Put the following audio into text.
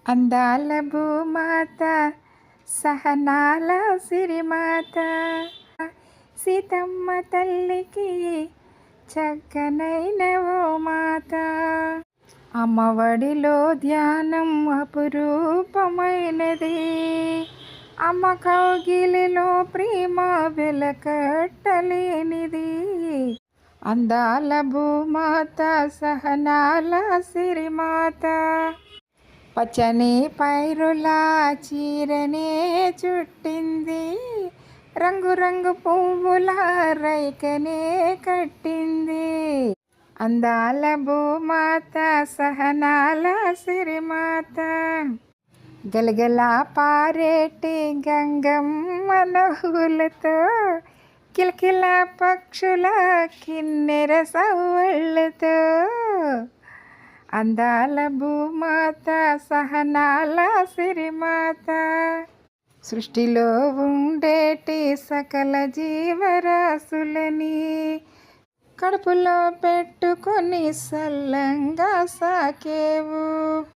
అందాల భూమాత సహనాల సిరిమాత సీతమ్మ తల్లికి చక్కనైన ఓ మాత. అమ్మఒడిలో ధ్యానం అపురూపమైనది, అమ్మ కౌగిలిలో ప్రేమ వెలకట్టలేనిది. అందాల భూమాత సహనాల సిరిమాత, పచ్చని పైరుల చీరనే చుట్టింది, రంగురంగు పువ్వుల రైకనే కట్టింది. అందాల భూమాత సహనాల సిరిమాత, గలగల పారేటి గంగమ్మ నవ్వులతో కిలకిల పక్షుల కిన్నెర సవ్వళ్ళతో. అందాల భూమాత సహనాల సిరిమాత, సృష్టిలో ఉండేటి సకల జీవరాశులని కడుపులో పెట్టుకొని సల్లంగా సాకేవు.